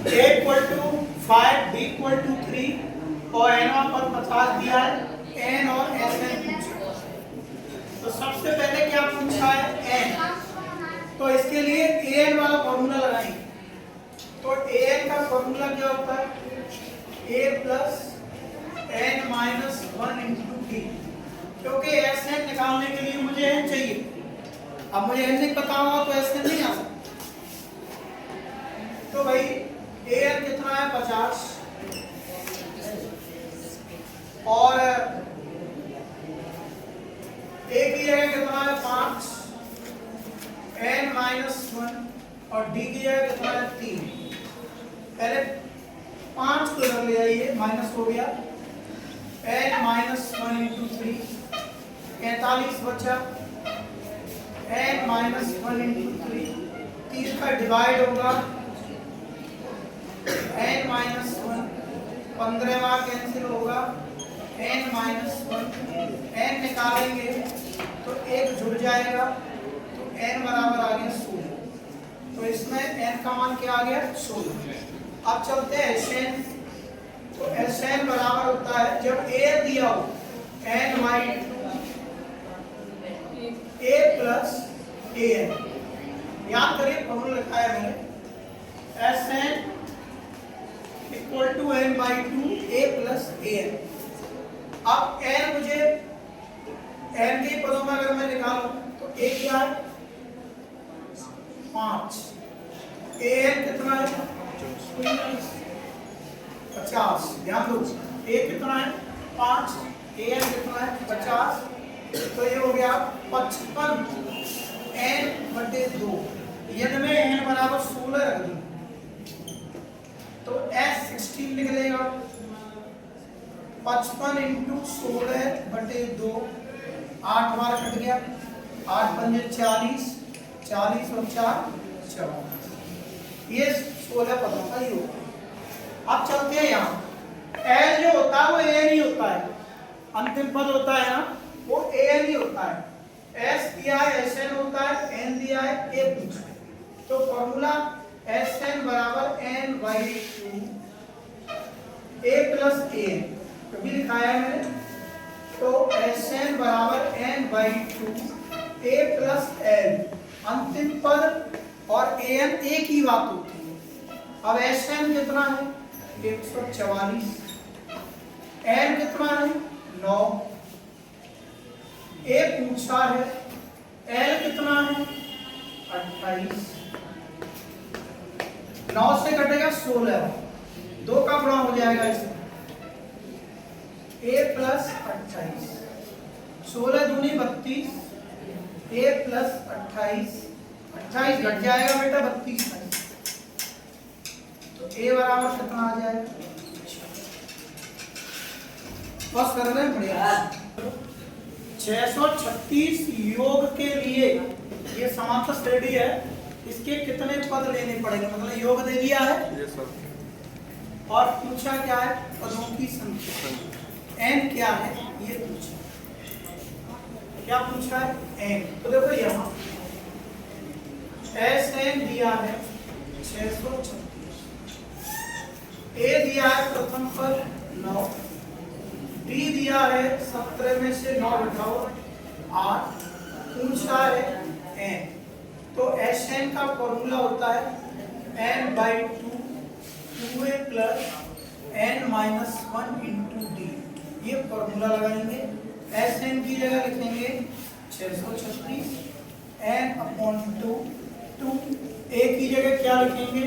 a equal to 5 b equal to 3 और n पर 50 दिया है n और sn पूछा। तो सबसे पहले क्या पूछा है n, तो इसके लिए an वाला फॉर्मूला लगाएंगे। तो an का फॉर्मूला क्या होता है a plus n minus 1 into D, क्योंकि sn निकालने के लिए मुझे n चाहिए। अब मुझे n नहीं पता होगा तो sn नहीं आ सकता। तो भाई an कितना है 50 और a की जगह कितना है 5 n माइनस 1 और d की जगह कितना है 3। पहले 5 को रख ले आइए, माइनस हो गया n माइनस 1 इंटू 3 45 बचा n माइनस 1 इंटू 3 3 का डिवाइड होगा n माइनस 1 15वां कैंसिल होगा n माइनस 1 n निकालेंगे तो एक जुड़ जाएगा तो n बराबर आ गया 16। तो इसमें n का मान क्या आ गया 16। अब चलते हैं Sn। तो Sn बराबर होता है जब a दिया हो n by 2 a plus an, याद करिए फॉर्मूला लिखा है मैंने Sn equal to n by 2 a plus an। अब n मुझे n के पदों में अगर मैं निकालूं तो a क्या है 5, an कितना है 50, ध्यान दो a कितना है 5, an कितना है 50, तो ये हो गया 55 n बटे 2, यदि में n बराबर 16 रख दूं तो s16 निकलेगा 55 इंटू 16 बटे 2, 8 बार कट गया 8 पंजे 40, 40 और 4 44, ये 16 पदों का ही होगा। अब चलते हैं यहाँ l जो होता है वो a नहीं होता है, अंतिम पद होता है ना वो a नहीं होता है। s दिया है sn होता है, n दिया है a पूछा है, तो फॉर्मूला Sn बराबर n by 2 a plus an कभी लिखाया है मैंने। तो Sn बराबर n by 2 a plus n, अंतिम पद और an एक ही बात होती है। अब Sn कितना है 144, n कितना है 9, a पूछा है, l कितना है 28, 9 से कटेगा 16, 2 का गुणा हो जाएगा इसमें a प्लस 28, 16 दूनी 32, a प्लस 28, 28 घट जाएगा बेटा 32 में, तो a बराबर कितना आ जाएगा, बस कर रहे हैं बढ़िया। 636 योग के लिए ये समांतर श्रेणी है, इसके कितने पद लेने पड़ेंगे, मतलब योग दे दिया है यस सर, और पूछा क्या है पदों की संख्या n क्या है ये पूछा, क्या पूछा है n। तो देखो यहाँ Sn दिया है 636, a दिया है प्रथम पद 9, d दिया है 17 में से 9 घटाओ 8, पूछा है n। तो Sn का फॉर्मूला होता है n by 2 2a plus n minus 1 into D, ये फॉर्मूला लगाएंगे। Sn की जगह लिखेंगे 636 n अपॉन 2, a की जगह क्या लिखेंगे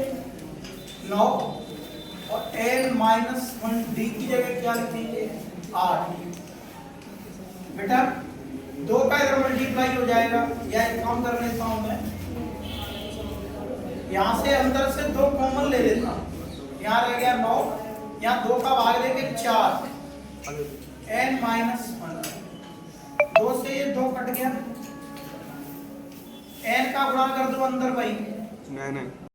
9 और n माइनस 1 d की जगह क्या लिखेंगे 8। बेटा 2 का इधर मल्टीप्लाई हो जाएगा, या एक काम कर लेता हूं मैं, यहाँ से अंदर से 2 कॉमन ले लेता हूं, यहाँ रह गया 9, यहाँ 2 का भाग देंगे 4, n माइनस 1, 2 से ये 2 कट गया, n का गुणा कर दो अंदर भाई, नहीं